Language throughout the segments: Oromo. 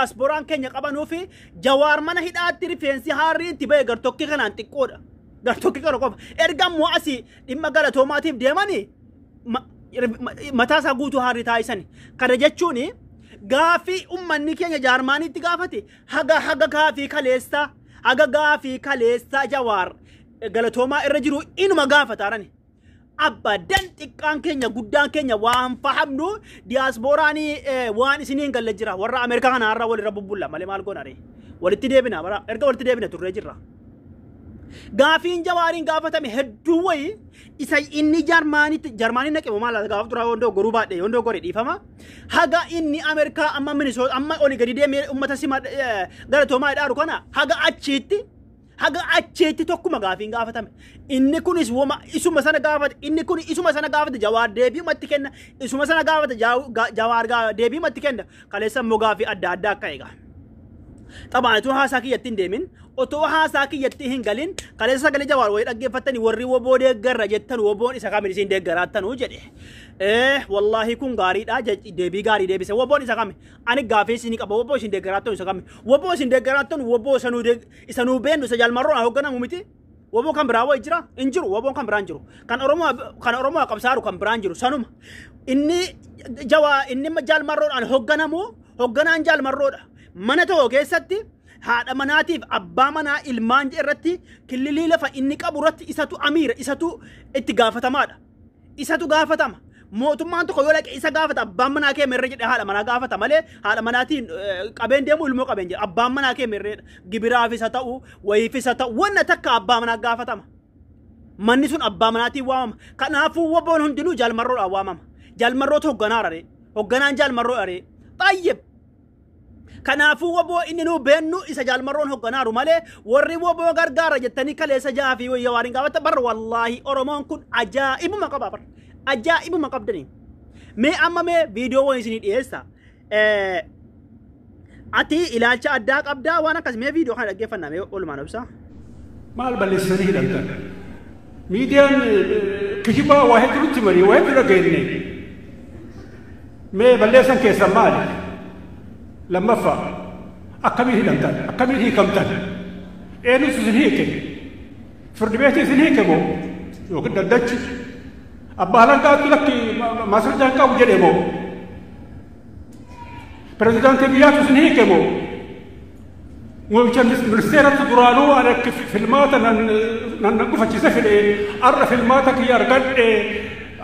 diasporaan keenya qabanuu fi Jawaar mana hidhaatti rifeensi haarri itti ba'e gartokki kanaan xiqqoodha. Gartokki kana qofa. Erga immoo asii dhimma galatoomaatiif deemanii mataa isaa guutuu haarri taa'isani. Kana jechuun gaafii ummanni keenya jaarmaaniitti gaafate haga gaafii kaleessaa Jawaar galatoomaa irra jiru inuma gaafataarani. Abadan xiqqaan keenya guddaan keenya waan fahamnu diasporaanii waan isiniin galle jira warra Ameerikaa kana har'a walirra bubbulla malee maal goonare walitti deebina bara erga walitti deebina turre jirra gaafiin Jawaariin gaafatame hedduu wayi isa inni jarmaanii naqe maal gaafatu tura hondoo goruu baadhe hondoo gore dhiifama haga inni Ameerikaa amma Minnesota amma oli gadi deemee ummata sima galatoomaa idhaaru kana haga achiitti tokkuma gaafiin gaafatame inni kunis woma isuma sana gaafate Jawaar deebii matti kenna isuma sana gaafate Jawaar deebii matti kenna kaleessa immoo gaafii adda addaa akka eega طبعا تو هاسا كيتي ندمين اوتو هاسا كيتي هنغالين قال سغل جوار وي دغفتني وري وبو دغر جتن وبون اسا كامي سين دغراتن وجدي والله كون غاري دا دبي غاري دبي سو وبون اسا كامي اني غافي سيني كبو وبو سين دغراتن اسا كامي وبو سين دغراتن وبو سنو دغ اسنو بين سجال مرو هوغنا موميتي وبو كان براو اجرا انجرو وبو كان برانجرو كان اورومو قبسارو كان برانجرو سنوم اني جوا اني مجال مرو ان هوغنا انجال مرو mana ta'o keessatti haadha manaatiif abbaa manaa ilmaan irratti killilii lafa inni qabu irratti isatu amiira isatu itti gaafatamaadha isatu gaafatama mootummaan tokko yoo laqe isa gaafata abbaan manaa kee merre jedhe haadha manaa gaafata malee haadha manaatiin qabeen deemu ilmoo qabeen jedhe abbaan manaa kee merre gibiraaf isa ta'u wayiif isa ta'u wanna takka abbaa manaa gaafatama manni sun abbaa manaatiin waamama kanaafuu woboon hundinuu jaalmarroodhaan waamama jaalmarroota hoogganaan jaalmarroodha xayyib kanaafuu woboo inni nu beennu isa jaalmarroon hogganaaru malee warri woboo gargaara jettanii kaleessa jaafii wayya waan gaafata bar wallaahi oromoon kun ajaa'ibuma qaba bar ajaa'ibuma qabdanii mee amma mee viidiyoo waan isinii dhiyeessa ati ilaalcha addaa qabdaa waan akkas mee viidiyoo kana dhaggeeffannaa mee olumaan obsa maal balleessanii hidhamtan miidiyaan kijibaa waa hedduutti marii waa hedduu dhageenne mee balleessan keessan maali لما فا أكمل هيلمتان أكمل هي كمتان إنه سنهيك فرد بيتي سنهيك بو يوكل الدج أباهلان قالت لك ما سرجان كاو جدي بو بريزيدنت بياتو سنهيك بو ويجن مرسيرة درانو على فيلمات ننقف تشسفل أر فيلمات كي يرقد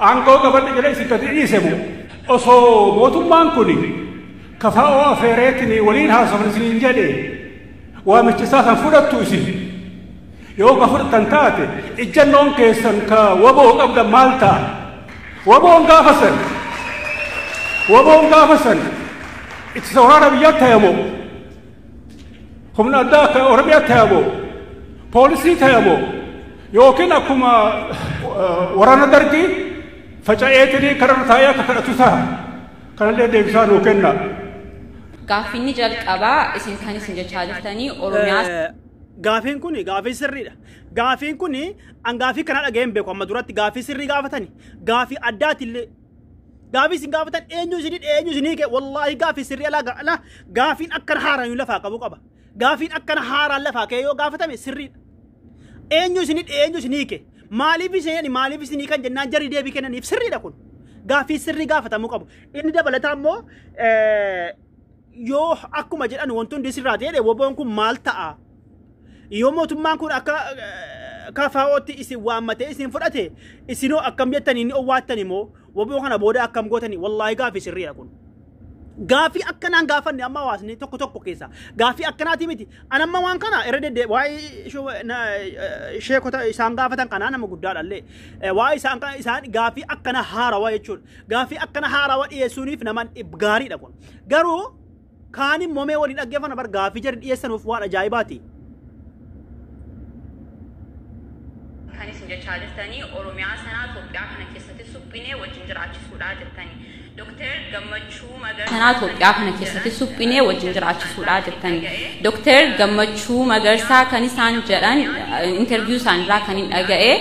عنكو قبل جلسة تدريس بو أصو موتو مانكوني كفاء أفيرتني ولينها صفر سنين جدي ومجتساسا فرطوسي يوم فرط تنتاتي الجنون كيسن كا وبو قبل مالتا وبو انقافسن اتصورنا بياتها يمو خمنا داك وربياتها يمو بوليسي تيمو يوكين أكما ورانا درجي فجأتني كررتايا كررتوسا كان اللي ديفشان وكنا gaaffiin jalqabaa isin kan isin jechaa jirtanii Oromiyaa gaafiin kun gaafii sirriidha gaafiin kun an gaafii kana dhageen beeku amma duratti gaafii sirrii gaafatani gaafii addaatillee gaafii isin gaafatan eenyu isinii kee wallaahi gaafii sirrii ala gaafiin akkana haaraan lafaa qabu qaba gaafiin akkana haaraan lafaa kee yoo gaafatame sirriidha eenyu isinii kee maaliif isinii kan jennaan jarri deebii kennaniif sirriidha kun gaafii sirrii gaafatamuu qabu inni dabalataa immoo yoo akkuma jedhan wantoonni disirraa ta'e woboon kun maal ta'a yoo mootummaan kun akka kafaa'ootti isin waammatee isin fudhate isinoo akkam jettanii ni owwaattani moo woboo kana booda akkam gootanii wallaahi gaafii sirriidha kun gaafii akkanaan gaafanne amma hawaasni tokko keessa gaafii akkanaati miti anamma waan kana irra dedde waa'ee sheekota isaan gaafatan kanaa nama guddaadhallee waa'ee isaan gaafii akkana haarawaa jechuudha gaafii akkana haarawaa dhiyeessuuniif naman gaariidha kun garuu kaani momee waliin dhaggeeffana bar gaafii jarri dhiyeessanuuf waan ajaa'ibaati. Kan isin jechaa jirtanii Oromiyaa sanaa Itoophiyaa kana keessatti suphinee wajjin jiraachisuudha jettanii. Dr. Gammachuu Magarsaa sanaa Itoophiyaa kana keessatti suphinee wajjin jiraachisuudha jettanii. Dr. Gammachuu Magarsaa kan isaan jedhan interview isaanirraa kan hin dhaga'e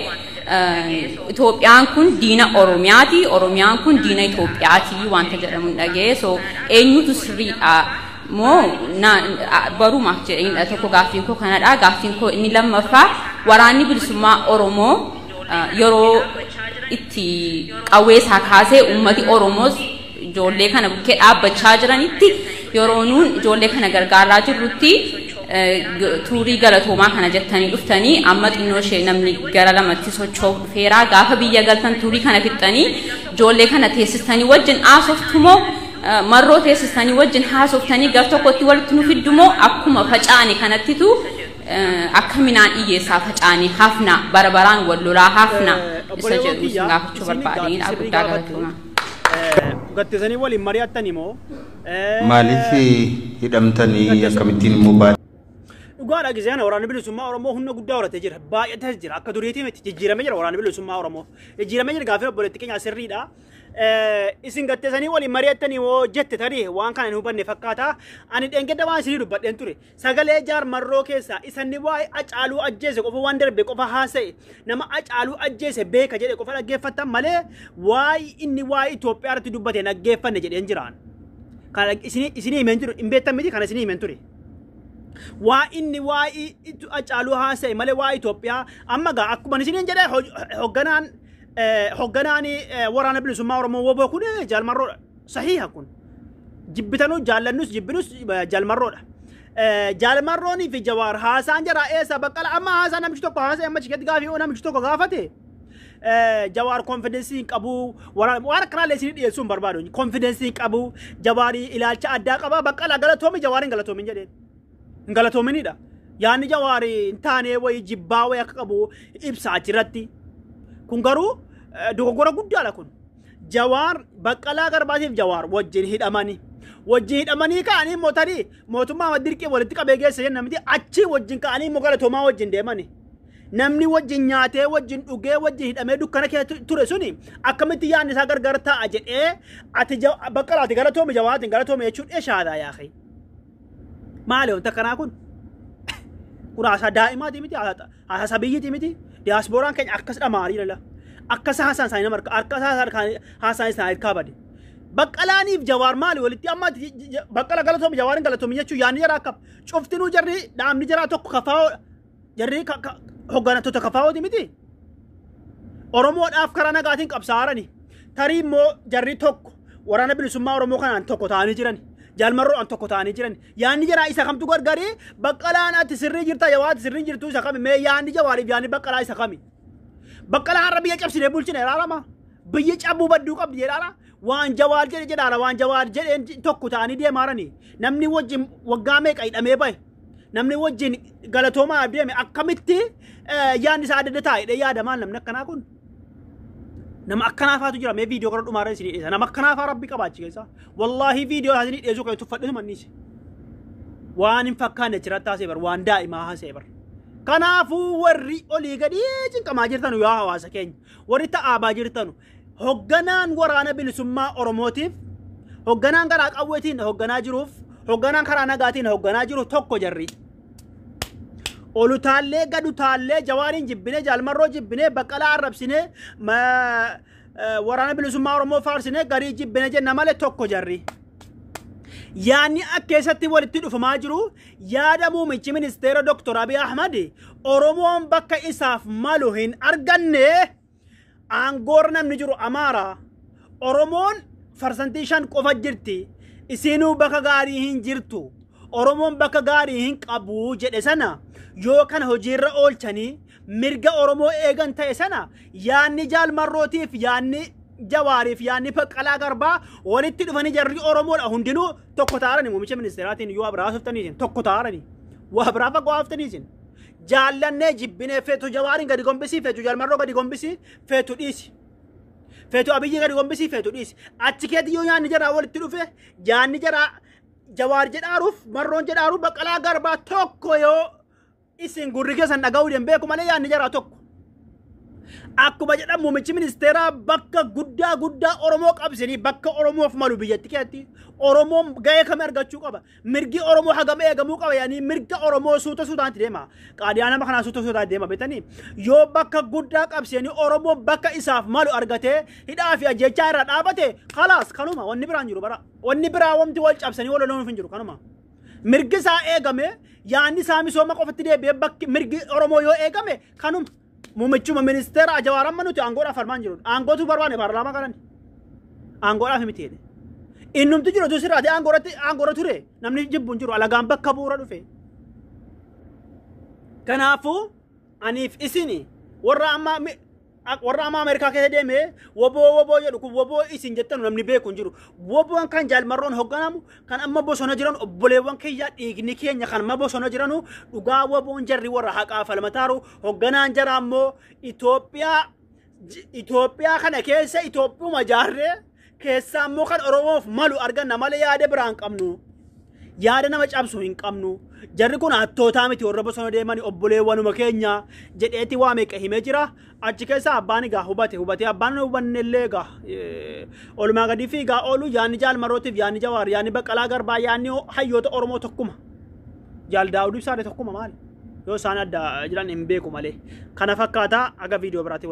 Itoophiyaan kun diina Oromiyaati, Oromiyaan kun diina Itoophiyaati wanta jedhamu dhaga'e. So eenyutu sirriidha mo na baruma jedheen tokko gaafiin ko kanadha gaafiin ko inni lammaffaa waraanni bilisummaa Oromoo yeroo itti qawweesaa kaasee ummati Oromoos ijoollee kana bukkee dhaabbachaa jiranitti yeroo nuun ijoollee kana gargaaraa jirrutti tuurii galatoomaa kana jettanii dhuftanii amma xinnoo ishee namni gara lamatti socho'u dhufeeraa gaafa biyya galtan tuurii kana fixxanii ijoollee kana teessistanii wajjin haasoftumoo marroo teessistanii wajjin haasoftanii gar tokkotti walitti nu fiddumoo akkuma facaane kanattitu akka minaan dhiyyeessaa facaane hafna barabaraan wal lolaa hafna isa jedhu gaafachuu barbaadanii guddaa galatoomaa. Gattisanii waliin mari'attanii moo maaliif hidhamtanii akkamittiin immoo baadiyyaa dhugaadha giseen waraanni bilisummaa Oromoo humna guddaa horatee jira baay'atee jira akka duriitii miti jijjiiramee jira waraanni bilisummaa Oromoo jijjiiramee jira gaafii obboleetti keenya sirriidha isin gattisanii waliin mari'attanii moo jette tarii waan kana hin hubanne fakkaata ani dhengedda waan isinii dubbadheen ture sagalee jaar marroo keessaa isanni waa'ee Hacaaluu ajjeese qofa waan darbe qofa haasa'e nama Hacaaluu ajjeese beeka jedhe qofa dhaggeeffattan malee waa'ee inni waa'ee Itoophiyaa irratti dubbate dhaggeeffanne jedheen jiraan kana isinii himen jiru hin beektan miti kana isinii himen ture waa inni waa'ee Hacaaluu haasa'e malee waa'ee Itoophiyaa amma gaa akkuma isiniin jedhe hogganaan waraana bilisummaa Oromoo woboo kun jaalmarroodha sahiha kun jibbitanuu jaallannus jibbinus jaalmarroodha jaalmarroonii fi Jawaar haasaan jira eessa Baqqala amma haasaan namichi tokko haasa'e amma chiketti gaafii namichi tokko gaafate Jawaar konfidensii qabu waan akkanaallee isinii dhiyeessuu hin barbaadu konfidensii qabu Jawaarii ilaalcha addaa qaba Baqqala galatoomi Jawaariin galatoomin jedheen galatoominidha yaani Jawaari taane way jibbaa way akka qabu ibsa achirratti kun garuu dogoggora guddaadha kun Jawaar Baqqalaa Garbaatiif Jawaar wajjin hidhamanii ka'anii mootanii mootummaa dirqii walitti qabee geesse jenna miti achi wajjin ka'anii immoo galatoomaa wajjin deemani namni wajjin nyaatee wajjin dhugee wajjin hidhamee dukkana kee ture suni akkamitti yaadni isaa gargar ta'a jedhee ati Baqqalaati galatoomi Jawaatiin galatoomi jechuun eeshaadaa yaaqee maali wanta kanaa kun haasaa daa'imaati miti haasaa biyyiiti miti diyaaspooraan keenya akkas dhamaarii lala akkas haasaan isaanii nama haasaan isaanii harkaa bade Baqqalaaniif Jawaar maali walitti amma Baqqala galatoomi Jawaariin galatoomi jechuun yaadni jara akka cuftinuu jarri dhaabni jara tokko kafaa'oo jarri hoggantoota kafaa'ooti miti Oromoodhaaf karaa nagaatiin qabsaa'arani tarii immoo jarri tokko waraana bilisummaa Oromoo kanaan tokko ta'anii jirani jaalmarroo an tokko ta'anii jiran yaanni jara isa kamtu gargaree Baqqalaan ati sirrii jirta Jawaati sirrii jirtu isa kami mee yaanni Jawaariif yaanni Baqqalaa isa kami Baqqalaa har'a biyya cabsine bulchine raarama biyya cabuu badduu qabdi jedhaara waan Jawaar jedhe jedhaara waan Jawaar jedheen tokko ta'anii deemaarani namni wajjin waggaa meeqa hidhamee bahe namni wajjin galatoomaa deeme akkamitti yaanni isaa adda taa'ee yaada maal namni akkanaa kun nama akkanaafatu jira mee viidiyoo kana dhumaarra isinii dhiyeessa nama akkanaafaa rabbi qabaachi keessa wallaahi viidiyoo isinii dhiyeessuu kan tuffadhu manniisi waan hin fakkaanne achirratti haasee bar waan daa'imaa haasee bar kanaafuu warri olii gadi cinqamaa jirtanu yaa hawaasa keenya warri ta'aabaa jirtanu hogganaan waraana bilisummaa Oromootiif hogganaan garaa qawweetiin hogganaa jiruuf hogganaan karaa nagaatiin hogganaa jiru tokko jarri olutaallee gadutaallee Jawaariin jibbinee jaalmarroo jibbinee Baqqalaa arrabsinee waraana bilisummaa Oromoo faarsine garii jibbine jenna malee tokko jarri yaanni akkeessatti walitti dhufamaa jiru yaada muummichi ministeera Dr. Abiy Ahmad Oromoon bakka isaaf malu hin arganne aangoor namni jiru Amaara Oromoon farsantii 5 qofa jirti isinuu bakka gaarii hin jirtu Oromoon bakka gaarii hin qabu jedhe sana yoo kana hojiirra oolchanii mirga Oromoo eegan ta'e sana yaanni jaalmarrootiif yaanni Jawaariif yaanni Baqqalaa Garbaa walitti dhufanii jarri Oromoodha hundinuu tokko ta'arani muummicha ministeeraatiin yoo abraa haftaniisin tokko ta'arani waa abraa fagoo haftaniisin jaallannee jibbinee feetu Jawaariin gadi gombisii feetu jaalmarroo gadi gombisii feetu dhiisi feetu Abiyyi gadi gombisii feetu dhiisi achi keetti yoo yaanni jaraa walitti dhufe yaanni jaraa Jawaar jedhaaruuf marroon jedhaaruuf Baqqalaa Garbaa tokko yoo isin gurri keessan dhaga'uu danbeeku malee yaanni jaraa tokko akkuma jedhamu muummichi ministeeraa bakka guddaa Oromoo qabsanii bakka Oromoof malu biyyatti keessatti Oromoon ga'ee kam argachuu qaba mirgi Oromoo hagam eegamuu qaba yaani mirga Oromoo suutaatti deema qaadiyaa nama kanaa suutaatti deema beetanii yoo bakka guddaa qabsanii Oromoo bakka isaaf malu argatee hidhaa fi ajjechaa irra dhaabate khalaas kanuma wanni biraan jiru bara wanni biraa wanti wal cabsanii wal loluun hin jiru kanuma mirgisa eegame yaanni saami sooma qofatti deebi'ee bakki mirgi Oromoo yoo eegame kanum muummichuma ministeera Jawaaran manuti aangoodhaaf falmaan jiru. Aangootu barbaane paarlaamaa kanani. Aangoodhaaf miti jedhe. Innumti jiru sirraate aangoora ture namni jibbuun jiru alagaan bakka bu'uura dhufe. Kanaafuu aniif isini warra amma Ameerikaa keessa deemee woboo jedhu kun woboo isin jettan namni beeku hin jiru. Woboon kan jaalmarroon hogganamu kan amma bosona jiran obboleewwan kiyyaa dhiigni keenya kan amma bosona jiranu dhugaa woboon jarri warra haqaa falmataaru hogganaan jara ammoo Itoophiyaa kana keessa Itoophiyaa jaarree keessa ammoo kan Oromoof malu arganna malee yaada biraan qabnu. Yaada nama cabsu hin qabnu. Jarri kun hattootaa miti warra bosona deemanii obboleewwanuma keenya jedheeti waa meeqa himee jira. Achi keessa abbaan egaa hubate abbaan hubannellee egaa olumaa gadi fi egaa oolu yaanni jaalmarootiif yaanni Jawaar yaanni Baqqalaa Garbaa yaanni hayyoota Oromoo tokkuma. Jaal Daawud Ibsaa tokkuma maali? Yoo isaan adda jiran hin beeku malee. Kana fakkaataa aga viidiyoo biraatti